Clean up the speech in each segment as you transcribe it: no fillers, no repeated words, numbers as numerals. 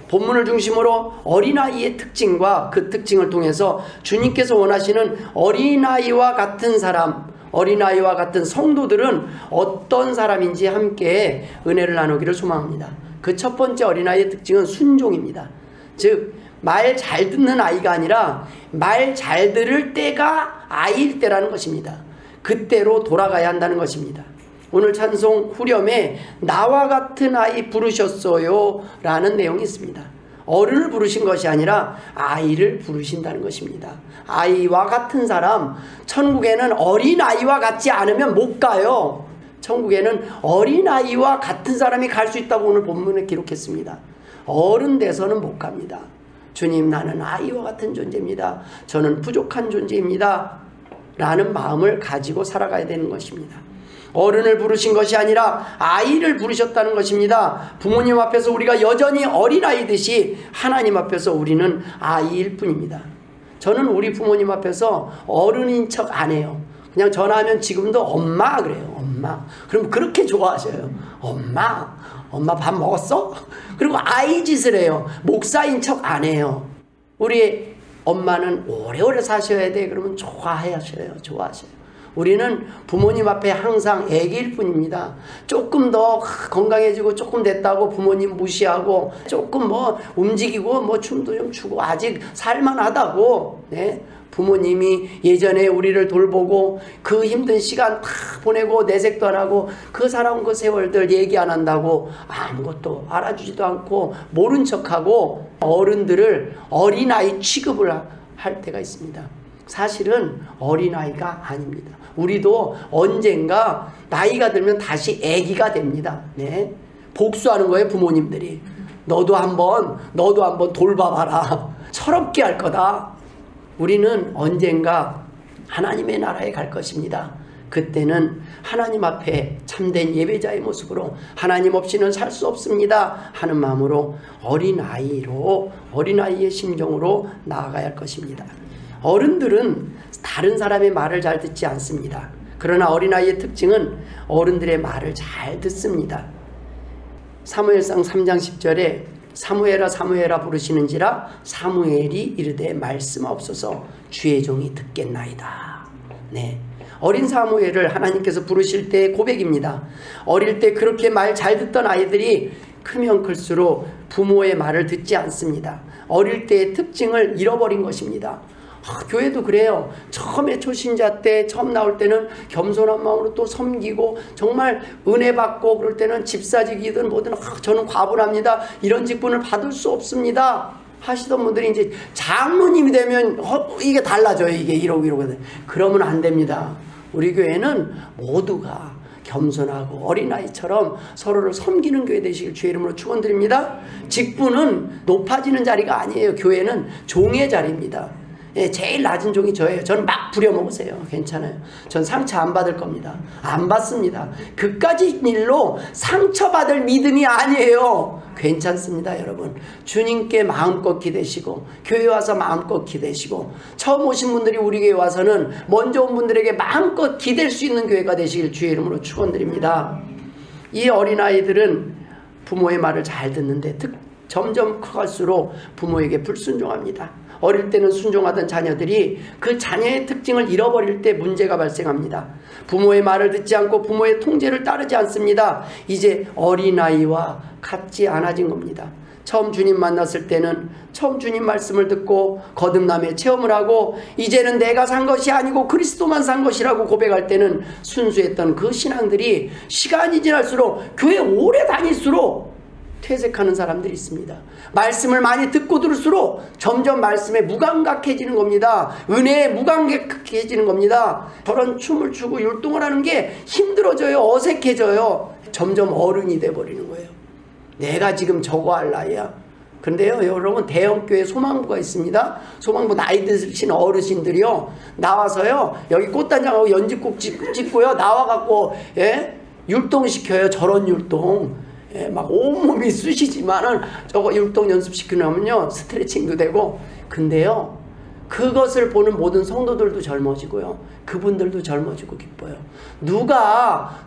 본문을 중심으로 어린아이의 특징과 그 특징을 통해서 주님께서 원하시는 어린아이와 같은 사람, 어린아이와 같은 성도들은 어떤 사람인지 함께 은혜를 나누기를 소망합니다. 그 첫 번째 어린아이의 특징은 순종입니다. 즉 말 잘 듣는 아이가 아니라 말 잘 들을 때가 아이일 때라는 것입니다. 그때로 돌아가야 한다는 것입니다. 오늘 찬송 후렴에 나와 같은 아이 부르셨어요 라는 내용이 있습니다. 어른을 부르신 것이 아니라 아이를 부르신다는 것입니다. 아이와 같은 사람, 천국에는 어린아이와 같지 않으면 못 가요. 천국에는 어린아이와 같은 사람이 갈 수 있다고 오늘 본문에 기록했습니다. 어른 돼서는 못 갑니다. 주님, 나는 아이와 같은 존재입니다. 저는 부족한 존재입니다. 라는 마음을 가지고 살아가야 되는 것입니다. 어른을 부르신 것이 아니라 아이를 부르셨다는 것입니다. 부모님 앞에서 우리가 여전히 어린아이듯이 하나님 앞에서 우리는 아이일 뿐입니다. 저는 우리 부모님 앞에서 어른인 척 안 해요. 그냥 전화하면 지금도 엄마 그래요. 엄마. 그럼 그렇게 좋아하셔요. 엄마 밥 먹었어? 그리고 아이 짓을 해요. 목사인 척 안 해요. 우리 엄마는 오래오래 사셔야 돼. 그러면 좋아하셔요. 우리는 부모님 앞에 항상 애기일 뿐입니다. 조금 더 건강해지고 조금 됐다고 부모님 무시하고 조금 뭐 움직이고 뭐 춤도 좀 추고 아직 살만하다고, 네? 부모님이 예전에 우리를 돌보고 그 힘든 시간 다 보내고 내색도 안 하고 그 살아온 그 세월들 얘기 안 한다고 아무것도 알아주지도 않고 모른 척하고 어른들을 어린아이 취급을 할 때가 있습니다. 사실은 어린아이가 아닙니다. 우리도 언젠가 나이가 들면 다시 아기가 됩니다. 네? 복수하는 거예요, 부모님들이. 너도 한번 돌봐봐라. 철없게 할 거다. 우리는 언젠가 하나님의 나라에 갈 것입니다. 그때는 하나님 앞에 참된 예배자의 모습으로 하나님 없이는 살 수 없습니다 하는 마음으로 어린아이의 심정으로 나아가야 할 것입니다. 어른들은 다른 사람의 말을 잘 듣지 않습니다. 그러나 어린아이의 특징은 어른들의 말을 잘 듣습니다. 사무엘상 3장 10절에 사무엘아 부르시는지라 사무엘이 이르되 말씀하옵소서 주의 종이 듣겠나이다. 네, 어린 사무엘을 하나님께서 부르실 때의 고백입니다. 어릴 때 그렇게 말 잘 듣던 아이들이 크면 클수록 부모의 말을 듣지 않습니다. 어릴 때의 특징을 잃어버린 것입니다. 교회도 그래요. 처음에 초신자 때 처음 나올 때는 겸손한 마음으로 또 섬기고 정말 은혜 받고 그럴 때는 집사직이든 뭐든 저는 과분합니다. 이런 직분을 받을 수 없습니다 하시던 분들이 이제 장로님이 되면 이게 달라져요. 이게 이러고 그러면 안 됩니다. 우리 교회는 모두가 겸손하고 어린아이처럼 서로를 섬기는 교회 되시길 주의 이름으로 축원드립니다. 직분은 높아지는 자리가 아니에요. 교회는 종의 자리입니다. 예, 제일 낮은 종이 저예요. 저는 막 부려먹으세요. 괜찮아요. 전 상처 안 받을 겁니다. 안 받습니다. 그까지 일로 상처받을 믿음이 아니에요. 괜찮습니다, 여러분. 주님께 마음껏 기대시고 교회 와서 마음껏 기대시고 처음 오신 분들이 우리 교회 와서는 먼저 온 분들에게 마음껏 기댈 수 있는 교회가 되시길 주의 이름으로 축원드립니다. 이 어린아이들은 부모의 말을 잘 듣는데 점점 커갈수록 부모에게 불순종합니다. 어릴 때는 순종하던 자녀들이 그 자녀의 특징을 잃어버릴 때 문제가 발생합니다. 부모의 말을 듣지 않고 부모의 통제를 따르지 않습니다. 이제 어린아이와 같지 않아진 겁니다. 처음 주님 만났을 때는 처음 주님 말씀을 듣고 거듭남의 체험을 하고 이제는 내가 산 것이 아니고 그리스도만 산 것이라고 고백할 때는 순수했던 그 신앙들이 시간이 지날수록 교회 오래 다닐수록 퇴색하는 사람들이 있습니다. 말씀을 많이 듣고 들을수록 점점 말씀에 무감각해지는 겁니다. 은혜에 무감각해지는 겁니다. 저런 춤을 추고 율동을 하는 게 힘들어져요. 어색해져요. 점점 어른이 돼버리는 거예요. 내가 지금 저거 할 나이야. 근데요, 여러분, 대형교회 소망부가 있습니다. 소망부 나이 드신 어르신들이요, 나와서요, 여기 꽃단장하고 연지국 찍고요, 나와갖고, 예? 율동시켜요. 저런 율동. 예, 막 온몸이 쑤시지만은 저거 율동 연습시키려면요 스트레칭도 되고. 근데요, 그것을 보는 모든 성도들도 젊어지고요, 그분들도 젊어지고 기뻐요. 누가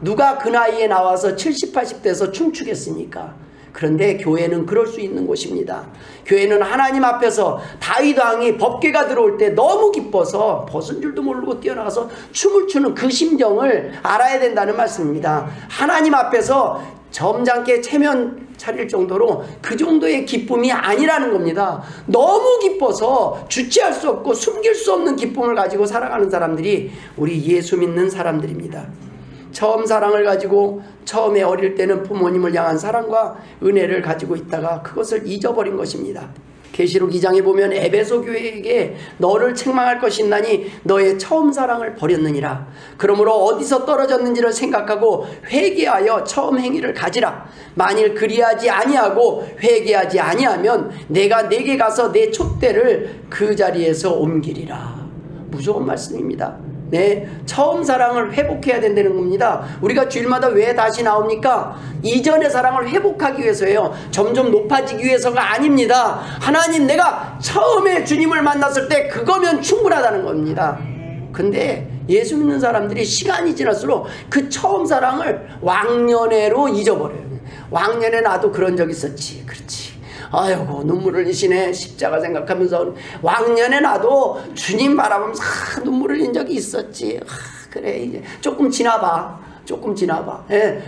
그 나이에 나와서 70, 80 돼서 춤추겠습니까? 그런데 교회는 그럴 수 있는 곳입니다. 교회는 하나님 앞에서 다윗 왕이 법궤가 들어올 때 너무 기뻐서 벗은 줄도 모르고 뛰어나가서 춤을 추는 그 심정을 알아야 된다는 말씀입니다. 하나님 앞에서 점잖게 체면 차릴 정도로 그 정도의 기쁨이 아니라는 겁니다. 너무 기뻐서 주체할 수 없고 숨길 수 없는 기쁨을 가지고 살아가는 사람들이 우리 예수 믿는 사람들입니다. 처음 사랑을 가지고 처음에 어릴 때는 부모님을 향한 사랑과 은혜를 가지고 있다가 그것을 잊어버린 것입니다. 계시록 2장에 보면 에베소 교회에게 너를 책망할 것이 있나니 너의 처음 사랑을 버렸느니라. 그러므로 어디서 떨어졌는지를 생각하고 회개하여 처음 행위를 가지라. 만일 그리하지 아니하고 회개하지 아니하면 내가 내게 가서 내 촛대를 그 자리에서 옮기리라. 무서운 말씀입니다. 네, 처음 사랑을 회복해야 된다는 겁니다. 우리가 주일마다 왜 다시 나옵니까? 이전의 사랑을 회복하기 위해서예요. 점점 높아지기 위해서가 아닙니다. 하나님, 내가 처음에 주님을 만났을 때 그거면 충분하다는 겁니다. 근데 예수 믿는 사람들이 시간이 지날수록 그 처음 사랑을 왕년애로 잊어버려요. 왕년에 나도 그런 적 있었지. 그렇지. 아이고 눈물을 흘리시네. 십자가 생각하면서 왕년에 나도 주님 바라보면서 눈물을 흘린 적이 있었지. 그래 이제 조금 지나봐.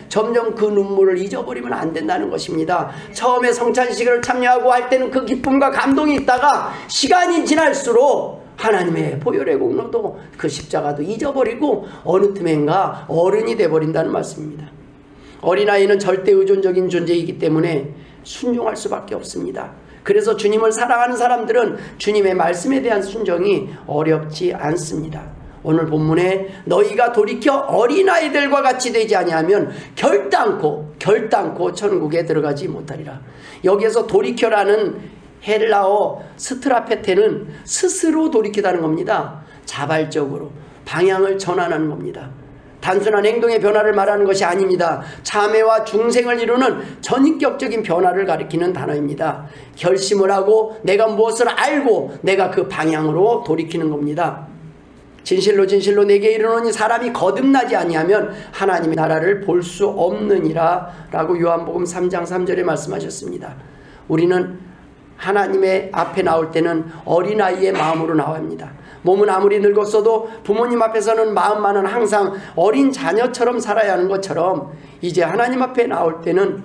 점점 그 눈물을 잊어버리면 안 된다는 것입니다. 처음에 성찬식을 참여하고 할 때는 그 기쁨과 감동이 있다가 시간이 지날수록 하나님의 보혈의 공로도 그 십자가도 잊어버리고 어느 틈엔가 어른이 돼버린다는 말씀입니다. 어린아이는 절대 의존적인 존재이기 때문에 순종할 수밖에 없습니다. 그래서 주님을 사랑하는 사람들은 주님의 말씀에 대한 순종이 어렵지 않습니다. 오늘 본문에 너희가 돌이켜 어린아이들과 같이 되지 아니하면 결단코 천국에 들어가지 못하리라. 여기에서 돌이켜라는 헬라어 스트라페테는 스스로 돌이키다는 겁니다. 자발적으로 방향을 전환하는 겁니다. 단순한 행동의 변화를 말하는 것이 아닙니다. 참회와 중생을 이루는 전인격적인 변화를 가리키는 단어입니다. 결심을 하고 내가 무엇을 알고 내가 그 방향으로 돌이키는 겁니다. 진실로 진실로 내게 이르노니 사람이 거듭나지 아니하면 하나님의 나라를 볼 수 없느니라 라고 요한복음 3장 3절에 말씀하셨습니다. 우리는 하나님의 앞에 나올 때는 어린아이의 마음으로 나와야 합니다. 몸은 아무리 늙었어도 부모님 앞에서는 마음만은 항상 어린 자녀처럼 살아야 하는 것처럼 이제 하나님 앞에 나올 때는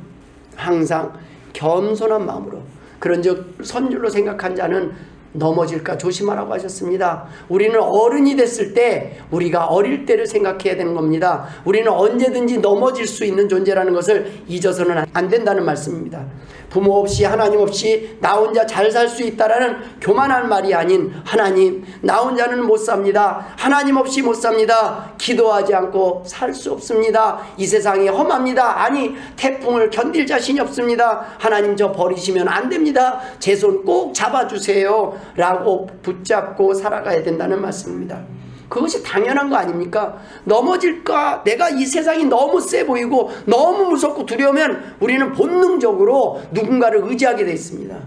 항상 겸손한 마음으로, 그런즉 선줄로 생각한 자는 넘어질까 조심하라고 하셨습니다. 우리는 어른이 됐을 때 우리가 어릴 때를 생각해야 되는 겁니다. 우리는 언제든지 넘어질 수 있는 존재라는 것을 잊어서는 안 된다는 말씀입니다. 부모 없이 하나님 없이 나 혼자 잘 살 수 있다라는 교만한 말이 아닌, 하나님 나 혼자는 못 삽니다. 하나님 없이 못 삽니다. 기도하지 않고 살 수 없습니다. 이 세상이 험합니다. 아니 태풍을 견딜 자신이 없습니다. 하나님 저 버리시면 안 됩니다. 제 손 꼭 잡아주세요 라고 붙잡고 살아가야 된다는 말씀입니다. 그것이 당연한 거 아닙니까? 넘어질까? 내가 이 세상이 너무 세 보이고 너무 무섭고 두려우면 우리는 본능적으로 누군가를 의지하게 돼 있습니다.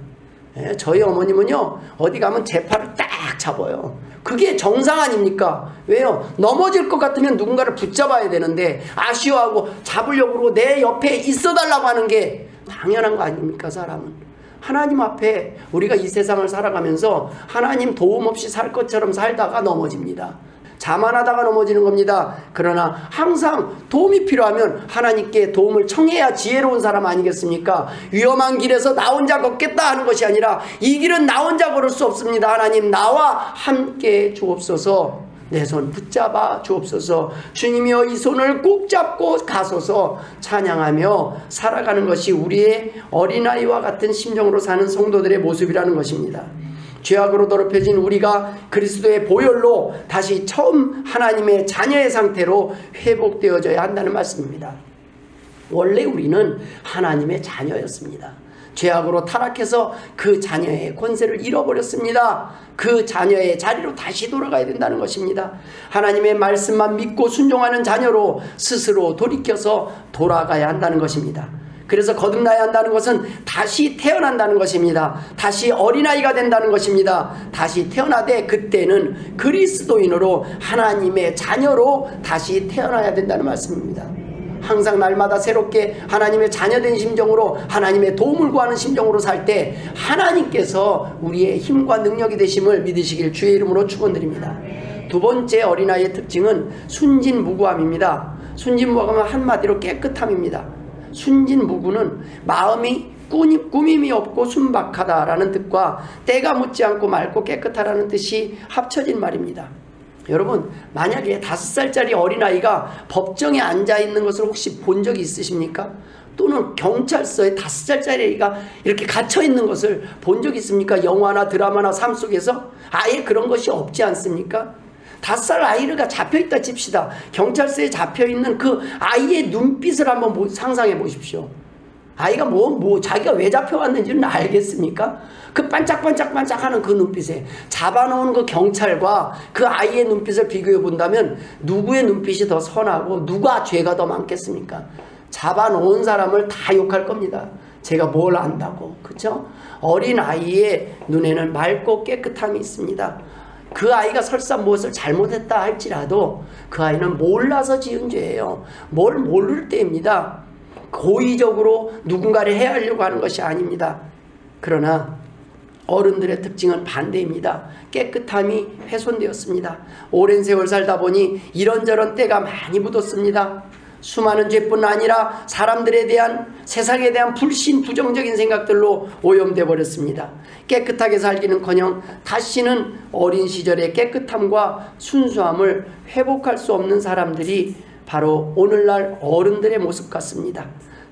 저희 어머님은요, 어디 가면 제 팔을 딱 잡아요. 그게 정상 아닙니까? 왜요? 넘어질 것 같으면 누군가를 붙잡아야 되는데 아쉬워하고 잡으려고 내 옆에 있어달라고 하는 게 당연한 거 아닙니까? 사람은 하나님 앞에 우리가 이 세상을 살아가면서 하나님 도움 없이 살 것처럼 살다가 넘어집니다. 자만하다가 넘어지는 겁니다. 그러나 항상 도움이 필요하면 하나님께 도움을 청해야 지혜로운 사람 아니겠습니까? 위험한 길에서 나 혼자 걷겠다 하는 것이 아니라 이 길은 나 혼자 걸을 수 없습니다. 하나님 나와 함께 주옵소서. 내 손 붙잡아 주옵소서. 주님이여 이 손을 꼭 잡고 가소서. 찬양하며 살아가는 것이 우리의 어린아이와 같은 심정으로 사는 성도들의 모습이라는 것입니다. 죄악으로 더럽혀진 우리가 그리스도의 보혈로 다시 처음 하나님의 자녀의 상태로 회복되어져야 한다는 말씀입니다. 원래 우리는 하나님의 자녀였습니다. 죄악으로 타락해서 그 자녀의 권세를 잃어버렸습니다. 그 자녀의 자리로 다시 돌아가야 된다는 것입니다. 하나님의 말씀만 믿고 순종하는 자녀로 스스로 돌이켜서 돌아가야 한다는 것입니다. 그래서 거듭나야 한다는 것은 다시 태어난다는 것입니다. 다시 어린아이가 된다는 것입니다. 다시 태어나되 그때는 그리스도인으로 하나님의 자녀로 다시 태어나야 된다는 말씀입니다. 항상 날마다 새롭게 하나님의 자녀된 심정으로 하나님의 도움을 구하는 심정으로 살 때 하나님께서 우리의 힘과 능력이 되심을 믿으시길 주의 이름으로 축원드립니다. 두 번째 어린아이의 특징은 순진무구함입니다. 순진무구함은 한마디로 깨끗함입니다. 순진무구는 마음이 꾸밈이 없고 순박하다라는 뜻과 때가 묻지 않고 맑고 깨끗하다는 뜻이 합쳐진 말입니다. 여러분, 만약에 5살짜리 어린아이가 법정에 앉아있는 것을 혹시 본 적이 있으십니까? 또는 경찰서에 5살짜리 아이가 이렇게 갇혀있는 것을 본 적이 있습니까? 영화나 드라마나 삶 속에서 아예 그런 것이 없지 않습니까? 5살 아이가 잡혀있다 칩시다. 경찰서에 잡혀있는 그 아이의 눈빛을 한번 상상해 보십시오. 아이가 자기가 왜 잡혀왔는지는 알겠습니까? 그 반짝반짝반짝하는 그 눈빛에 잡아놓은 그 경찰과 그 아이의 눈빛을 비교해 본다면 누구의 눈빛이 더 선하고 누가 죄가 더 많겠습니까? 잡아놓은 사람을 다 욕할 겁니다. 제가 뭘 안다고. 그렇죠? 어린 아이의 눈에는 맑고 깨끗함이 있습니다. 그 아이가 설사 무엇을 잘못했다 할지라도 그 아이는 몰라서 지은 죄예요. 뭘 모를 때입니다. 고의적으로 누군가를 해하려고 하는 것이 아닙니다. 그러나 어른들의 특징은 반대입니다. 깨끗함이 훼손되었습니다. 오랜 세월 살다 보니 이런저런 때가 많이 묻었습니다. 수많은 죄뿐 아니라 사람들에 대한, 세상에 대한 불신, 부정적인 생각들로 오염되어 버렸습니다. 깨끗하게 살기는커녕 다시는 어린 시절의 깨끗함과 순수함을 회복할 수 없는 사람들이 바로 오늘날 어른들의 모습 같습니다.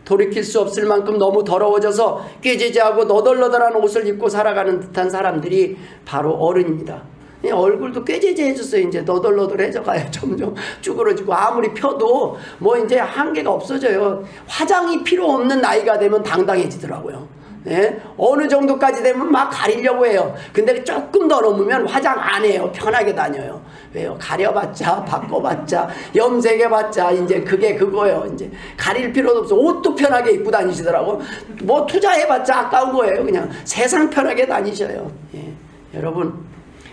돌이킬 수 없을 만큼 너무 더러워져서 꾀지지하고 너덜너덜한 옷을 입고 살아가는 듯한 사람들이 바로 어른입니다. 얼굴도 꾀지지해졌어요. 이제 너덜너덜해져 가요. 점점 쭈그러지고 아무리 펴도 뭐 이제 한계가 없어져요. 화장이 필요 없는 나이가 되면 당당해지더라고요. 예? 어느 정도까지 되면 막 가리려고 해요. 근데 조금 더 넘으면 화장 안 해요. 편하게 다녀요. 왜요? 가려봤자, 바꿔봤자, 염색해봤자, 이제 그게 그거예요. 이제 가릴 필요도 없어. 옷도 편하게 입고 다니시더라고. 뭐 투자해봤자 아까운 거예요. 그냥 세상 편하게 다니셔요. 예. 여러분,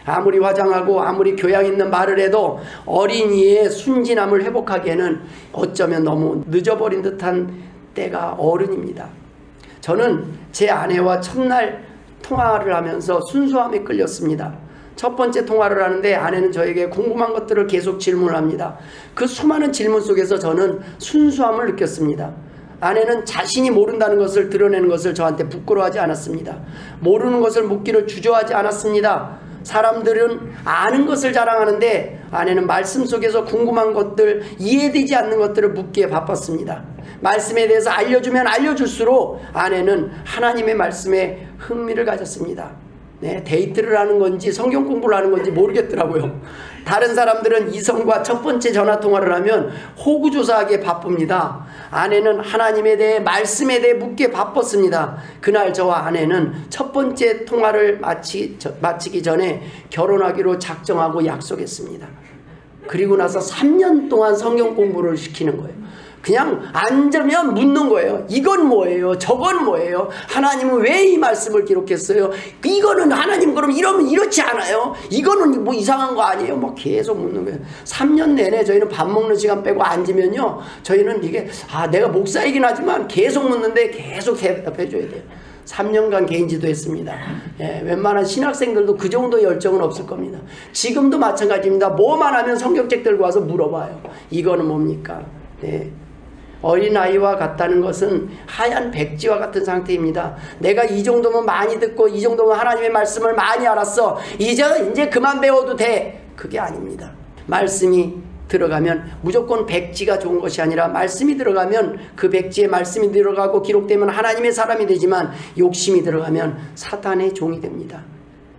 아무리 화장하고 아무리 교양 있는 말을 해도 어린이의 순진함을 회복하기에는 어쩌면 너무 늦어버린 듯한 때가 어른입니다. 저는 제 아내와 첫날 통화를 하면서 순수함에 끌렸습니다. 첫 번째 통화를 하는데 아내는 저에게 궁금한 것들을 계속 질문을 합니다. 그 수많은 질문 속에서 저는 순수함을 느꼈습니다. 아내는 자신이 모른다는 것을 드러내는 것을 저한테 부끄러워하지 않았습니다. 모르는 것을 묻기를 주저하지 않았습니다. 사람들은 아는 것을 자랑하는데 아내는 말씀 속에서 궁금한 것들, 이해되지 않는 것들을 묻기에 바빴습니다. 말씀에 대해서 알려주면 알려줄수록 아내는 하나님의 말씀에 흥미를 가졌습니다. 네, 데이트를 하는 건지 성경 공부를 하는 건지 모르겠더라고요. 다른 사람들은 이성과 첫 번째 전화통화를 하면 호구조사하기에 바쁩니다. 아내는 하나님에 대해, 말씀에 대해 묻기에 바빴습니다. 그날 저와 아내는 첫 번째 통화를 마치기 전에 결혼하기로 작정하고 약속했습니다. 그리고 나서 3년 동안 성경 공부를 시키는 거예요. 그냥 앉으면 묻는 거예요. 이건 뭐예요? 저건 뭐예요? 하나님은 왜 이 말씀을 기록했어요? 이거는 하나님 그럼 이러면 이렇지 않아요? 이거는 뭐 이상한 거 아니에요? 뭐 계속 묻는 거예요. 3년 내내 저희는 밥 먹는 시간 빼고 앉으면요, 저희는 이게 내가 목사이긴 하지만 계속 묻는데 계속 대답해 줘야 돼요. 3년간 개인지도 했습니다. 예, 웬만한 신학생들도 그 정도 열정은 없을 겁니다. 지금도 마찬가지입니다. 뭐만 하면 성경책 들고 와서 물어봐요. 이거는 뭡니까? 네. 어린아이와 같다는 것은 하얀 백지와 같은 상태입니다. 내가 이 정도면 많이 듣고 이 정도면 하나님의 말씀을 많이 알았어. 이제 그만 배워도 돼. 그게 아닙니다. 말씀이 들어가면 무조건 백지가 좋은 것이 아니라 말씀이 들어가면 그 백지에 말씀이 들어가고 기록되면 하나님의 사람이 되지만 욕심이 들어가면 사탄의 종이 됩니다.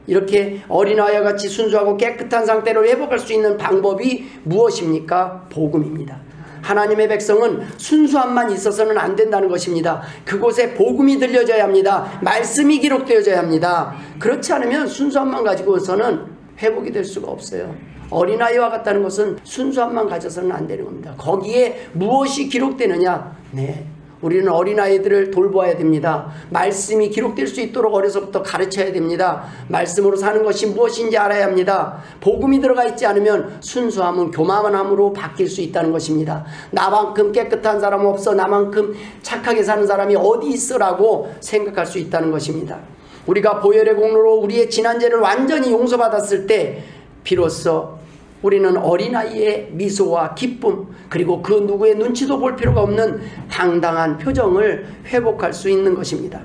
이렇게 어린아이와 같이 순수하고 깨끗한 상태로 회복할 수 있는 방법이 무엇입니까? 복음입니다. 하나님의 백성은 순수함만 있어서는 안 된다는 것입니다. 그곳에 복음이 들려져야 합니다. 말씀이 기록되어져야 합니다. 그렇지 않으면 순수함만 가지고서는 회복이 될 수가 없어요. 어린아이와 같다는 것은 순수함만 가져서는 안 되는 겁니다. 거기에 무엇이 기록되느냐? 네, 우리는 어린아이들을 돌보아야 됩니다. 말씀이 기록될 수 있도록 어려서부터 가르쳐야 됩니다. 말씀으로 사는 것이 무엇인지 알아야 합니다. 복음이 들어가 있지 않으면 순수함은 교만함으로 바뀔 수 있다는 것입니다. 나만큼 깨끗한 사람 없어, 나만큼 착하게 사는 사람이 어디 있어라고 생각할 수 있다는 것입니다. 우리가 보혈의 공로로 우리의 지난 죄를 완전히 용서받았을 때 비로소 우리는 어린아이의 미소와 기쁨, 그리고 그 누구의 눈치도 볼 필요가 없는 당당한 표정을 회복할 수 있는 것입니다.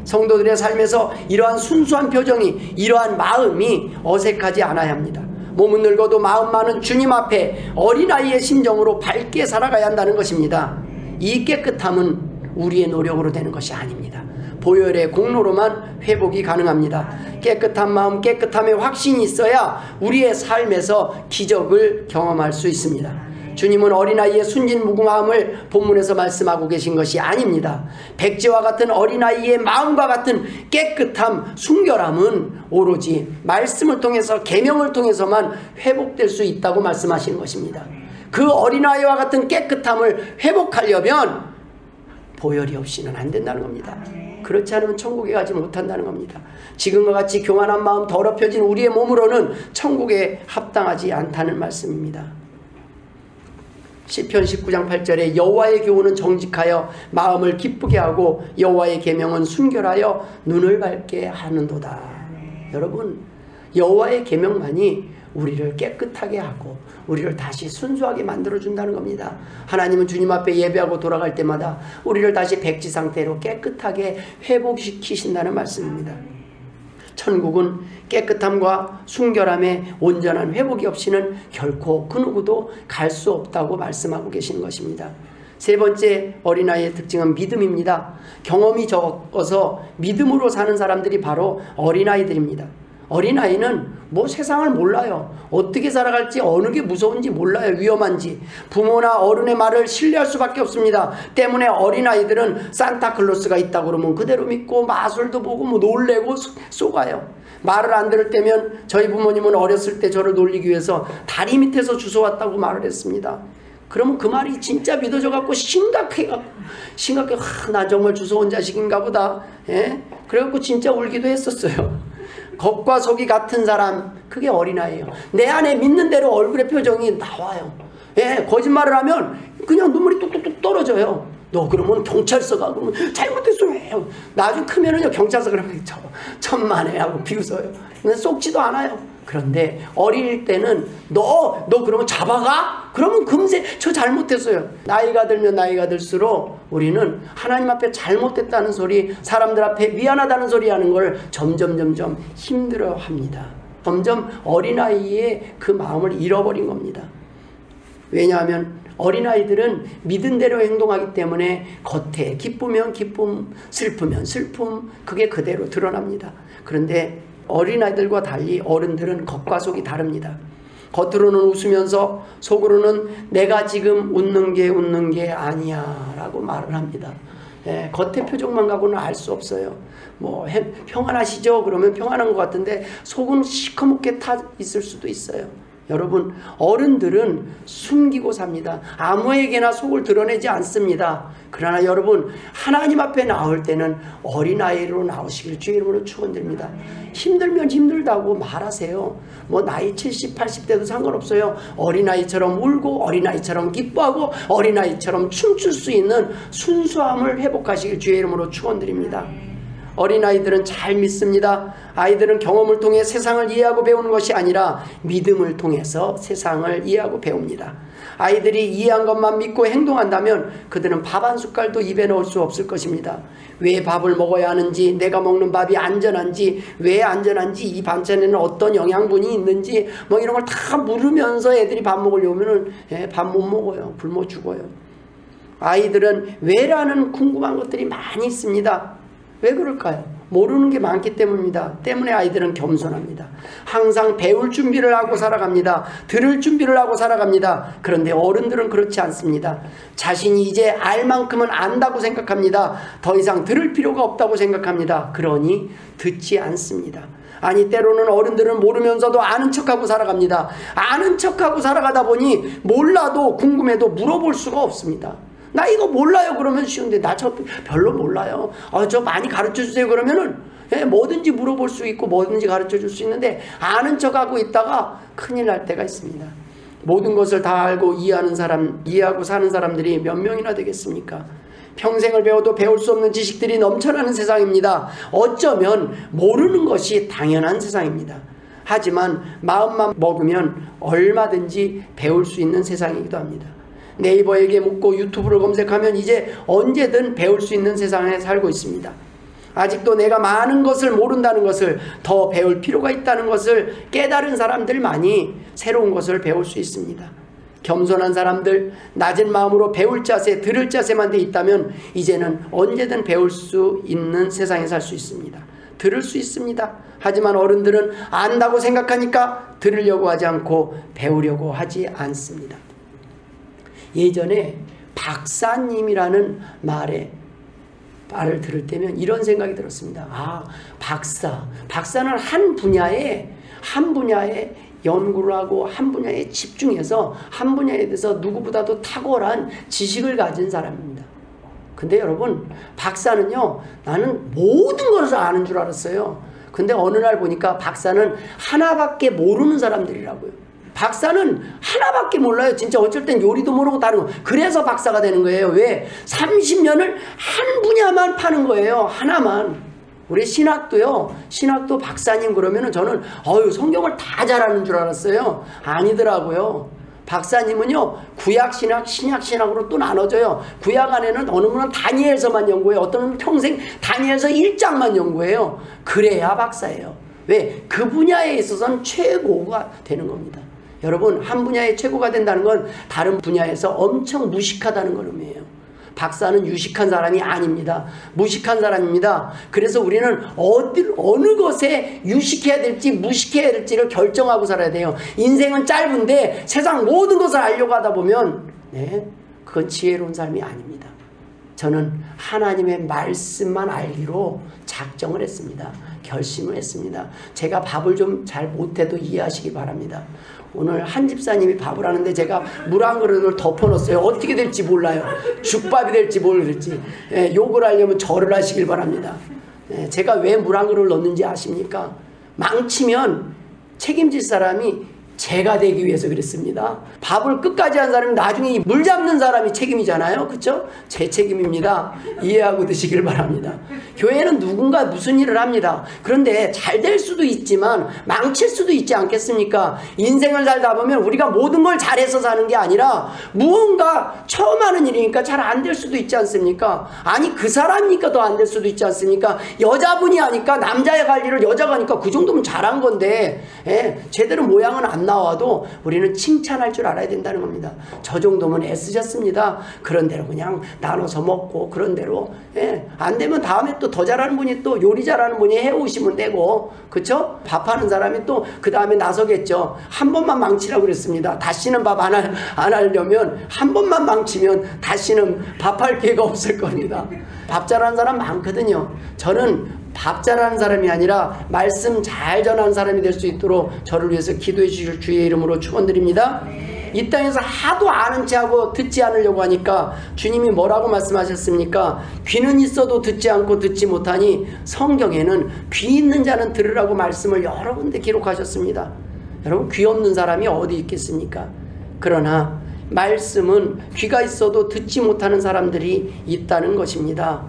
성도들의 삶에서 이러한 순수한 표정이, 이러한 마음이 어색하지 않아야 합니다. 몸은 늙어도 마음만은 주님 앞에 어린아이의 심정으로 밝게 살아가야 한다는 것입니다. 이 깨끗함은 우리의 노력으로 되는 것이 아닙니다. 보혈의 공로로만 회복이 가능합니다. 깨끗한 마음, 깨끗함의 확신이 있어야 우리의 삶에서 기적을 경험할 수 있습니다. 주님은 어린아이의 순진무구함을 본문에서 말씀하고 계신 것이 아닙니다. 백지와 같은 어린아이의 마음과 같은 깨끗함, 순결함은 오로지 말씀을 통해서, 계명을 통해서만 회복될 수 있다고 말씀하시는 것입니다. 그 어린아이와 같은 깨끗함을 회복하려면 보혈이 없이는 안 된다는 겁니다. 그렇지 않으면 천국에 가지 못한다는 겁니다. 지금과 같이 교만한 마음, 더럽혀진 우리의 몸으로는 천국에 합당하지 않다는 말씀입니다. 시편 19장 8절에 여호와의 교훈은 정직하여 마음을 기쁘게 하고 여호와의 계명은 순결하여 눈을 밝게 하는도다. 여러분, 여호와의 계명만이 우리를 깨끗하게 하고 우리를 다시 순수하게 만들어준다는 겁니다. 하나님은 주님 앞에 예배하고 돌아갈 때마다 우리를 다시 백지 상태로 깨끗하게 회복시키신다는 말씀입니다. 천국은 깨끗함과 순결함의 온전한 회복이 없이는 결코 그 누구도 갈 수 없다고 말씀하고 계시는 것입니다. 세 번째 어린아이의 특징은 믿음입니다. 경험이 적어서 믿음으로 사는 사람들이 바로 어린아이들입니다. 어린아이는 뭐 세상을 몰라요. 어떻게 살아갈지, 어느 게 무서운지 몰라요. 위험한지. 부모나 어른의 말을 신뢰할 수밖에 없습니다. 때문에 어린아이들은 산타클로스가 있다고 그러면 그대로 믿고 마술도 보고 뭐 놀래고 쏘가요. 말을 안 들을 때면 저희 부모님은 어렸을 때 저를 놀리기 위해서 다리 밑에서 주워왔다고 말을 했습니다. 그러면 그 말이 진짜 믿어져 갖고 심각해, 나 정말 주워온 자식인가 보다. 예? 그래갖고 진짜 울기도 했었어요. 겉과 속이 같은 사람, 그게 어린아이예요. 내 안에 믿는 대로 얼굴의 표정이 나와요. 예, 거짓말을 하면 그냥 눈물이 뚝뚝뚝 떨어져요. 너 그러면 경찰서 가, 그러면 잘못했어 해요. 나중에 크면은요, 경찰서 그러면 천만에 하고 비웃어요. 근데 쏙지도 않아요. 그런데 어릴 때는 너 그러면 잡아가? 그러면 금세 저 잘못했어요. 나이가 들면 나이가 들수록 우리는 하나님 앞에 잘못했다는 소리, 사람들 앞에 미안하다는 소리 하는 걸 점점 힘들어합니다. 점점 어린아이의 그 마음을 잃어버린 겁니다. 왜냐하면 어린아이들은 믿은 대로 행동하기 때문에 겉에 기쁘면 기쁨, 슬프면 슬픔, 그게 그대로 드러납니다. 그런데 어린아이들과 달리 어른들은 겉과 속이 다릅니다. 겉으로는 웃으면서 속으로는 내가 지금 웃는 게 아니야 라고 말을 합니다. 예, 겉의 표정만 가고는 알 수 없어요. 뭐 평안하시죠? 그러면 평안한 것 같은데 속은 시커멓게 타 있을 수도 있어요. 여러분, 어른들은 숨기고 삽니다. 아무에게나 속을 드러내지 않습니다. 그러나 여러분, 하나님 앞에 나올 때는 어린아이로 나오시길 주의 이름으로 축원드립니다. 힘들면 힘들다고 말하세요. 뭐 나이 70, 80대도 상관없어요. 어린아이처럼 울고 어린아이처럼 기뻐하고 어린아이처럼 춤출 수 있는 순수함을 회복하시길 주의 이름으로 축원드립니다. 어린아이들은 잘 믿습니다. 아이들은 경험을 통해 세상을 이해하고 배우는 것이 아니라 믿음을 통해서 세상을 이해하고 배웁니다. 아이들이 이해한 것만 믿고 행동한다면 그들은 밥 한 숟갈도 입에 넣을 수 없을 것입니다. 왜 밥을 먹어야 하는지, 내가 먹는 밥이 안전한지, 왜 안전한지, 이 반찬에는 어떤 영양분이 있는지 뭐 이런 걸 다 물으면서 애들이 밥 먹으려면 밥 못 먹어요. 굶어 죽어요. 아이들은 왜라는 궁금한 것들이 많이 있습니다. 왜 그럴까요? 모르는 게 많기 때문입니다. 때문에 아이들은 겸손합니다. 항상 배울 준비를 하고 살아갑니다. 들을 준비를 하고 살아갑니다. 그런데 어른들은 그렇지 않습니다. 자신이 이제 알 만큼은 안다고 생각합니다. 더 이상 들을 필요가 없다고 생각합니다. 그러니 듣지 않습니다. 아니, 때로는 어른들은 모르면서도 아는 척하고 살아갑니다. 아는 척하고 살아가다 보니 몰라도 궁금해도 물어볼 수가 없습니다. 나 이거 몰라요 그러면 쉬운데 나 저 별로 몰라요. 저 많이 가르쳐 주세요 그러면은 뭐든지 물어볼 수 있고 뭐든지 가르쳐 줄 수 있는데 아는 척하고 있다가 큰일 날 때가 있습니다. 모든 것을 다 알고 이해하고 사는 사람들이 몇 명이나 되겠습니까? 평생을 배워도 배울 수 없는 지식들이 넘쳐나는 세상입니다. 어쩌면 모르는 것이 당연한 세상입니다. 하지만 마음만 먹으면 얼마든지 배울 수 있는 세상이기도 합니다. 네이버에게 묻고 유튜브를 검색하면 이제 언제든 배울 수 있는 세상에 살고 있습니다. 아직도 내가 많은 것을 모른다는 것을, 더 배울 필요가 있다는 것을 깨달은 사람들만이 새로운 것을 배울 수 있습니다. 겸손한 사람들, 낮은 마음으로 배울 자세, 들을 자세만 돼 있다면 이제는 언제든 배울 수 있는 세상에 살 수 있습니다. 들을 수 있습니다. 하지만 어른들은 안다고 생각하니까 들으려고 하지 않고 배우려고 하지 않습니다. 예전에 박사님이라는 말을 들을 때면 이런 생각이 들었습니다. 박사는 한 분야에 연구를 하고 한 분야에 집중해서 한 분야에 대해서 누구보다도 탁월한 지식을 가진 사람입니다. 근데 여러분, 박사는요, 나는 모든 것을 아는 줄 알았어요. 근데 어느 날 보니까 박사는 하나밖에 모르는 사람들이라고요. 박사는 하나밖에 몰라요. 진짜 어쩔 땐 요리도 모르고 다른 거. 그래서 박사가 되는 거예요. 왜? 30년을 한 분야만 파는 거예요. 하나만. 우리 신학도 박사님 그러면은 저는 성경을 다 잘하는 줄 알았어요. 아니더라고요. 박사님은요, 구약신학, 신약신학으로 또 나눠져요. 구약 안에는 어느 분은 다니엘서만 연구해요. 어떤 분은 평생 다니엘서 1장만 연구해요. 그래야 박사예요. 왜? 그 분야에 있어서는 최고가 되는 겁니다. 여러분, 한 분야에 최고가 된다는 건 다른 분야에서 엄청 무식하다는 걸 의미해요. 박사는 유식한 사람이 아닙니다. 무식한 사람입니다. 그래서 우리는 어느 것에 유식해야 될지 무식해야 될지를 결정하고 살아야 돼요. 인생은 짧은데 세상 모든 것을 알려고 하다 보면 그건 지혜로운 삶이 아닙니다. 저는 하나님의 말씀만 알기로 작정을 했습니다. 결심을 했습니다. 제가 밥을 좀 잘 못해도 이해하시기 바랍니다. 오늘 한 집사님이 밥을 하는데 제가 물 한 그릇을 덮어놓았어요. 어떻게 될지 몰라요. 죽밥이 될지 뭘 될지. 욕을 하려면 절을 하시길 바랍니다. 제가 왜 물 한 그릇을 넣는지 아십니까? 망치면 책임질 사람이 제가 되기 위해서 그랬습니다. 밥을 끝까지 한 사람이 나중에 물 잡는 사람이 책임이잖아요. 그렇죠? 제 책임입니다. 이해하고 드시길 바랍니다. 교회는 누군가 무슨 일을 합니다. 그런데 잘 될 수도 있지만 망칠 수도 있지 않겠습니까? 인생을 살다 보면 우리가 모든 걸 잘해서 사는 게 아니라 무언가 처음 하는 일이니까 잘 안 될 수도 있지 않습니까? 아니, 그 사람이니까 더 안 될 수도 있지 않습니까? 여자분이 하니까, 남자가 할 일을 여자가 하니까 그 정도면 잘한 건데 제대로 모양은 안 나와도 우리는 칭찬할 줄 알아야 된다는 겁니다. 저 정도면 애쓰셨습니다. 그런 대로 그냥 나눠서 먹고 그런 대로 안 되면 다음에 또 더 잘하는 분이, 또 요리 잘하는 분이 해오시면 되고, 그쵸? 밥하는 사람이 또 그 다음에 나서겠죠. 한 번만 망치라고 그랬습니다. 다시는 밥 안 하려면, 한 번만 망치면 다시는 밥할 기회가 없을 겁니다. 밥 잘하는 사람 많거든요. 저는 밥 잘하는 사람이 아니라 말씀 잘 전하는 사람이 될 수 있도록 저를 위해서 기도해 주실 주의 이름으로 축원드립니다. 이 땅에서 하도 아는 체하고 듣지 않으려고 하니까 주님이 뭐라고 말씀하셨습니까? 귀는 있어도 듣지 않고 듣지 못하니, 성경에는 귀 있는 자는 들으라고 말씀을 여러 군데 기록하셨습니다. 여러분, 귀 없는 사람이 어디 있겠습니까? 그러나 말씀은 귀가 있어도 듣지 못하는 사람들이 있다는 것입니다.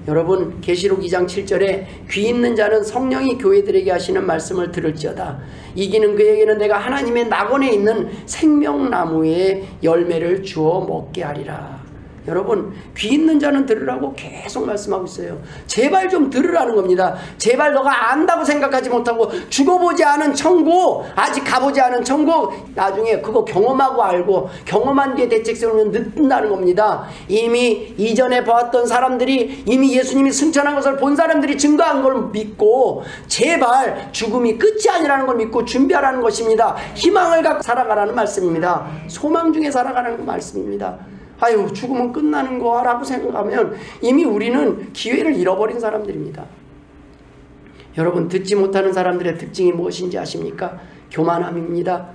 여러분, 계시록 2장 7절에 귀 있는 자는 성령이 교회들에게 하시는 말씀을 들을지어다. 이기는 그에게는 내가 하나님의 낙원에 있는 생명나무의 열매를 주어 먹게 하리라. 여러분, 귀 있는 자는 들으라고 계속 말씀하고 있어요. 제발 좀 들으라는 겁니다. 제발 너가 안다고 생각하지 못하고 죽어보지 않은 천국, 아직 가보지 않은 천국, 나중에 그거 경험하고 알고 경험한 뒤에 대책 세우면 늦는다는 겁니다. 이미 이전에 보았던 사람들이, 이미 예수님이 승천한 것을 본 사람들이 증거한 걸 믿고 제발 죽음이 끝이 아니라는 걸 믿고 준비하라는 것입니다. 희망을 갖고 살아가라는 말씀입니다. 소망 중에 살아가라는 말씀입니다. 아유, 죽으면 끝나는 거라고 생각하면 이미 우리는 기회를 잃어버린 사람들입니다. 여러분, 듣지 못하는 사람들의 특징이 무엇인지 아십니까? 교만함입니다.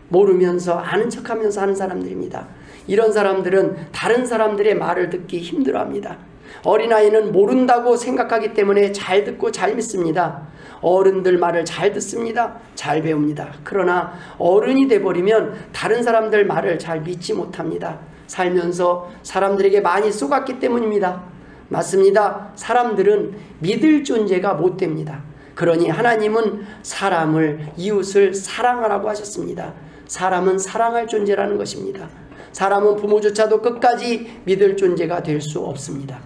모르면서 아는 척하면서 하는 사람들입니다. 이런 사람들은 다른 사람들의 말을 듣기 힘들어합니다. 어린아이는 모른다고 생각하기 때문에 잘 듣고 잘 믿습니다. 어른들 말을 잘 듣습니다. 잘 배웁니다. 그러나 어른이 돼버리면 다른 사람들 말을 잘 믿지 못합니다. 살면서 사람들에게 많이 속았기 때문입니다. 맞습니다. 사람들은 믿을 존재가 못 됩니다. 그러니 하나님은 사람을, 이웃을 사랑하라고 하셨습니다. 사람은 사랑할 존재라는 것입니다. 사람은 부모조차도 끝까지 믿을 존재가 될 수 없습니다.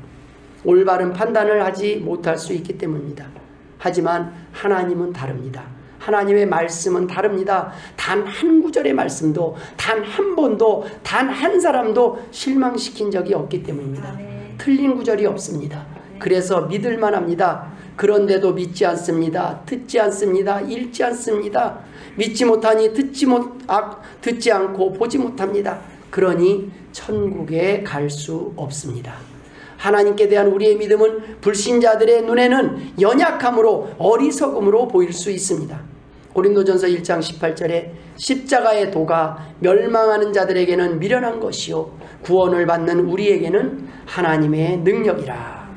올바른 판단을 하지 못할 수 있기 때문입니다. 하지만 하나님은 다릅니다. 하나님의 말씀은 다릅니다. 단 한 구절의 말씀도, 단 한 번도, 단 한 사람도 실망시킨 적이 없기 때문입니다. 틀린 구절이 없습니다. 그래서 믿을만 합니다. 그런데도 믿지 않습니다. 듣지 않습니다. 읽지 않습니다. 믿지 못하니 듣지 않고 보지 못합니다. 그러니 천국에 갈 수 없습니다. 하나님께 대한 우리의 믿음은 불신자들의 눈에는 연약함으로, 어리석음으로 보일 수 있습니다. 고린도전서 1장 18절에 십자가의 도가 멸망하는 자들에게는 미련한 것이요 구원을 받는 우리에게는 하나님의 능력이라.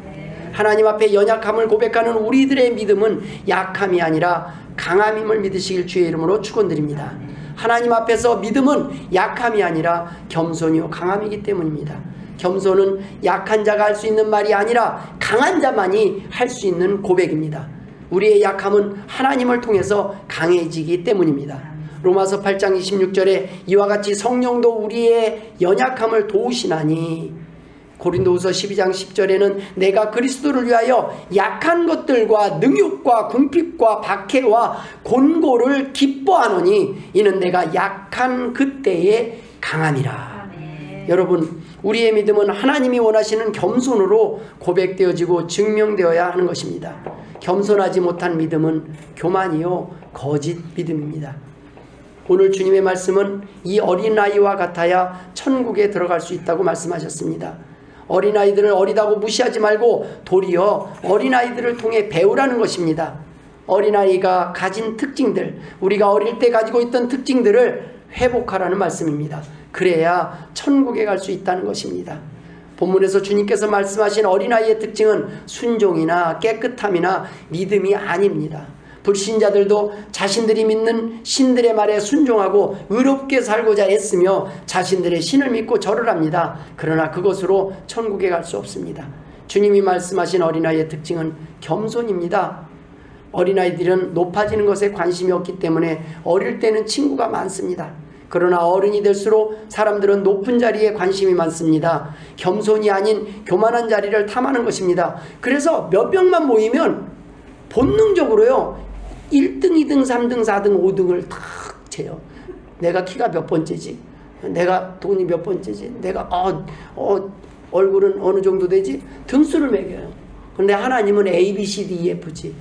하나님 앞에 연약함을 고백하는 우리들의 믿음은 약함이 아니라 강함임을 믿으시길 주의 이름으로 축원드립니다. 하나님 앞에서 믿음은 약함이 아니라 겸손이요 강함이기 때문입니다. 겸손은 약한 자가 할 수 있는 말이 아니라 강한 자만이 할 수 있는 고백입니다. 우리의 약함은 하나님을 통해서 강해지기 때문입니다. 로마서 8장 26절에 이와 같이 성령도 우리의 연약함을 도우시나니, 고린도후서 12장 10절에는 내가 그리스도를 위하여 약한 것들과 능욕과 궁핍과 박해와 곤고를 기뻐하노니 이는 내가 약한 그때에 강함이라. 여러분, 우리의 믿음은 하나님이 원하시는 겸손으로 고백되어지고 증명되어야 하는 것입니다. 겸손하지 못한 믿음은 교만이요 거짓 믿음입니다. 오늘 주님의 말씀은 이 어린아이와 같아야 천국에 들어갈 수 있다고 말씀하셨습니다. 어린아이들을 어리다고 무시하지 말고 도리어 어린아이들을 통해 배우라는 것입니다. 어린아이가 가진 특징들, 우리가 어릴 때 가지고 있던 특징들을 회복하라는 말씀입니다. 그래야 천국에 갈 수 있다는 것입니다. 본문에서 주님께서 말씀하신 어린아이의 특징은 순종이나 깨끗함이나 믿음이 아닙니다. 불신자들도 자신들이 믿는 신들의 말에 순종하고 의롭게 살고자 애쓰며 자신들의 신을 믿고 절을 합니다. 그러나 그것으로 천국에 갈 수 없습니다. 주님이 말씀하신 어린아이의 특징은 겸손입니다. 어린아이들은 높아지는 것에 관심이 없기 때문에 어릴 때는 친구가 많습니다. 그러나 어른이 될수록 사람들은 높은 자리에 관심이 많습니다. 겸손이 아닌 교만한 자리를 탐하는 것입니다. 그래서 몇 명만 모이면 본능적으로요 1등, 2등, 3등, 4등, 5등을 탁 재요. 내가 키가 몇 번째지? 내가 돈이 몇 번째지? 내가 얼굴은 어느 정도 되지? 등수를 매겨요. 그런데 하나님은 A, B, C, D, E, F지.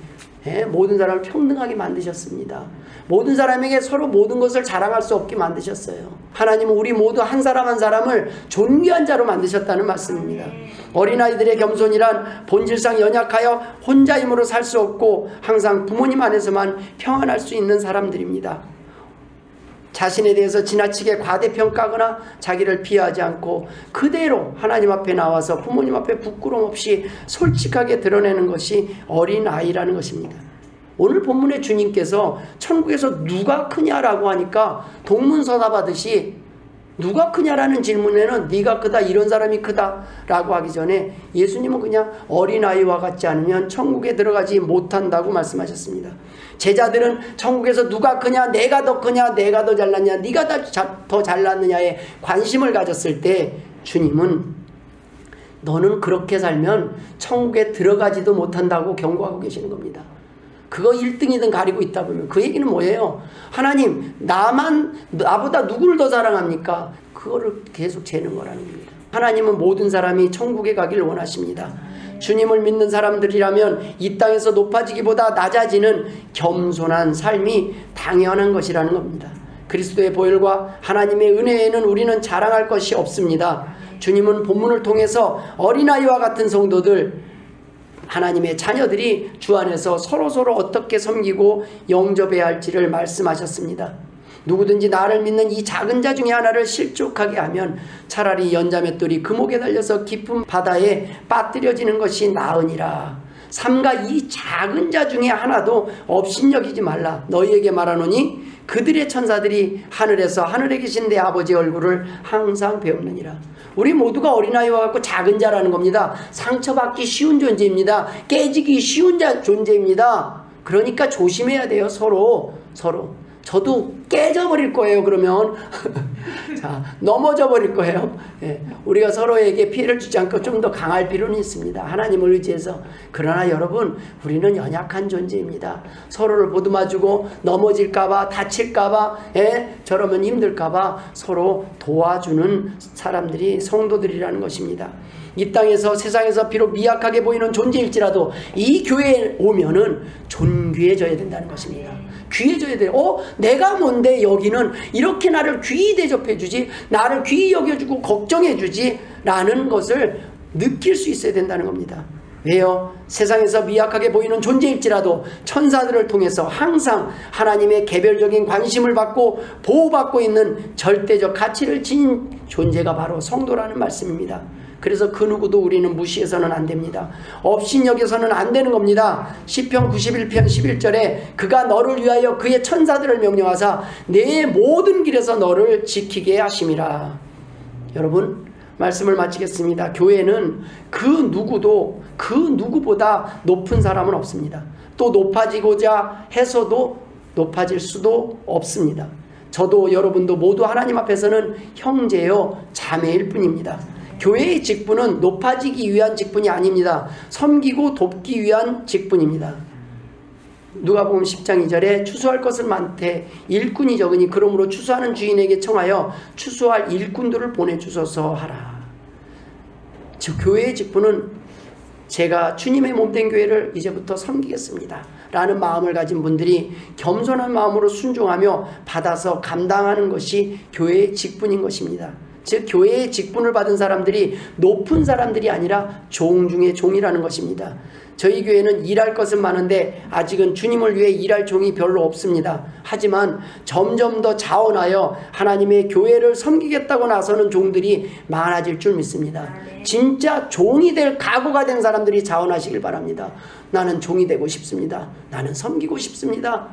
모든 사람을 평등하게 만드셨습니다. 모든 사람에게 서로 모든 것을 자랑할 수 없게 만드셨어요. 하나님은 우리 모두 한 사람 한 사람을 존귀한 자로 만드셨다는 말씀입니다. 어린아이들의 겸손이란 본질상 연약하여 혼자 힘으로 살 수 없고 항상 부모님 안에서만 평안할 수 있는 사람들입니다. 자신에 대해서 지나치게 과대평가하거나 자기를 비하하지 않고 그대로 하나님 앞에 나와서 부모님 앞에 부끄럼 없이 솔직하게 드러내는 것이 어린아이라는 것입니다. 오늘 본문의 주님께서 천국에서 누가 크냐라고 하니까 동문서답하듯이 누가 크냐라는 질문에는 네가 크다, 이런 사람이 크다 라고 하기 전에 예수님은 그냥 어린아이와 같지 않으면 천국에 들어가지 못한다고 말씀하셨습니다. 제자들은 천국에서 누가 크냐, 내가 더 크냐, 내가 더 잘났냐, 네가 더 잘났느냐에 관심을 가졌을 때 주님은 너는 그렇게 살면 천국에 들어가지도 못한다고 경고하고 계시는 겁니다. 그거 1등, 2등 가리고 있다 보면 그 얘기는 뭐예요? 하나님, 나보다 누구를 더 사랑합니까? 그거를 계속 재는 거라는 겁니다. 하나님은 모든 사람이 천국에 가길 원하십니다. 주님을 믿는 사람들이라면 이 땅에서 높아지기보다 낮아지는 겸손한 삶이 당연한 것이라는 겁니다. 그리스도의 보혈과 하나님의 은혜에는 우리는 자랑할 것이 없습니다. 주님은 본문을 통해서 어린아이와 같은 성도들, 하나님의 자녀들이 주 안에서 서로서로 어떻게 섬기고 영접해야 할지를 말씀하셨습니다. 누구든지 나를 믿는 이 작은 자 중에 하나를 실족하게 하면 차라리 연자맷돌이 금옥에 달려서 깊은 바다에 빠뜨려지는 것이 나으니라. 삼가 이 작은 자 중에 하나도 업신여기지 말라. 너희에게 말하노니 그들의 천사들이 하늘에서 하늘에 계신 내 아버지 얼굴을 항상 배우느니라. 우리 모두가 어린아이와 같고 작은 자라는 겁니다. 상처받기 쉬운 존재입니다. 깨지기 쉬운 존재입니다. 그러니까 조심해야 돼요. 서로. 저도 깨져버릴 거예요. 그러면 자, 넘어져 버릴 거예요. 예, 우리가 서로에게 피해를 주지 않고 좀 더 강할 필요는 있습니다. 하나님을 의지해서. 그러나 여러분, 우리는 연약한 존재입니다. 서로를 보듬어주고 넘어질까봐, 다칠까봐, 저러면 힘들까봐 서로 도와주는 사람들이 성도들이라는 것입니다. 이 땅에서, 세상에서 비록 미약하게 보이는 존재일지라도 이 교회에 오면은 존귀해져야 된다는 것입니다. 귀해져야 돼요. 내가 뭔데 여기는 이렇게 나를 귀히 대접해주지, 나를 귀히 여겨주고 걱정해주지 라는 것을 느낄 수 있어야 된다는 겁니다. 왜요? 세상에서 미약하게 보이는 존재일지라도 천사들을 통해서 항상 하나님의 개별적인 관심을 받고 보호받고 있는 절대적 가치를 지닌 존재가 바로 성도라는 말씀입니다. 그래서 그 누구도 우리는 무시해서는 안 됩니다. 업신여겨서는 안 되는 겁니다. 시편 91편 11절에 그가 너를 위하여 그의 천사들을 명령하사 내 모든 길에서 너를 지키게 하심이라. 여러분, 말씀을 마치겠습니다. 교회는 그 누구도 그 누구보다 높은 사람은 없습니다. 또 높아지고자 해서도 높아질 수도 없습니다. 저도 여러분도 모두 하나님 앞에서는 형제요 자매일 뿐입니다. 교회의 직분은 높아지기 위한 직분이 아닙니다. 섬기고 돕기 위한 직분입니다. 누가복음 10장 2절에 추수할 것은 많되 일꾼이 적으니 그러므로 추수하는 주인에게 청하여 추수할 일꾼들을 보내주소서 하라. 즉 교회의 직분은 제가 주님의 몸된 교회를 이제부터 섬기겠습니다 라는 마음을 가진 분들이 겸손한 마음으로 순종하며 받아서 감당하는 것이 교회의 직분인 것입니다. 즉 교회의 직분을 받은 사람들이 높은 사람들이 아니라 종 중에 종이라는 것입니다. 저희 교회는 일할 것은 많은데 아직은 주님을 위해 일할 종이 별로 없습니다. 하지만 점점 더 자원하여 하나님의 교회를 섬기겠다고 나서는 종들이 많아질 줄 믿습니다. 진짜 종이 될 각오가 된 사람들이 자원하시길 바랍니다. 나는 종이 되고 싶습니다. 나는 섬기고 싶습니다.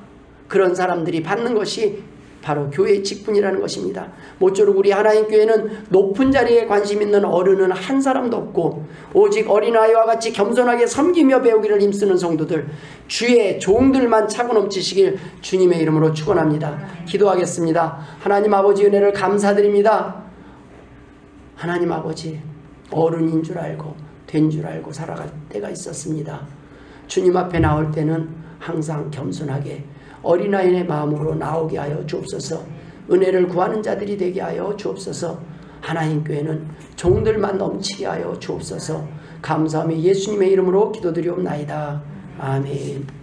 그런 사람들이 받는 것이 바로 교회의 직분이라는 것입니다. 모쪼록 우리 하나님 교회는 높은 자리에 관심 있는 어른은 한 사람도 없고 오직 어린아이와 같이 겸손하게 섬기며 배우기를 힘쓰는 성도들, 주의 종들만 차고 넘치시길 주님의 이름으로 축원합니다. 기도하겠습니다. 하나님 아버지, 은혜를 감사드립니다. 하나님 아버지, 어른인 줄 알고 된 줄 알고 살아갈 때가 있었습니다. 주님 앞에 나올 때는 항상 겸손하게 어린아이의 마음으로 나오게 하여 주옵소서. 은혜를 구하는 자들이 되게 하여 주옵소서. 하나님 교회는 종들만 넘치게 하여 주옵소서. 감사하며 예수님의 이름으로 기도드리옵나이다. 아멘.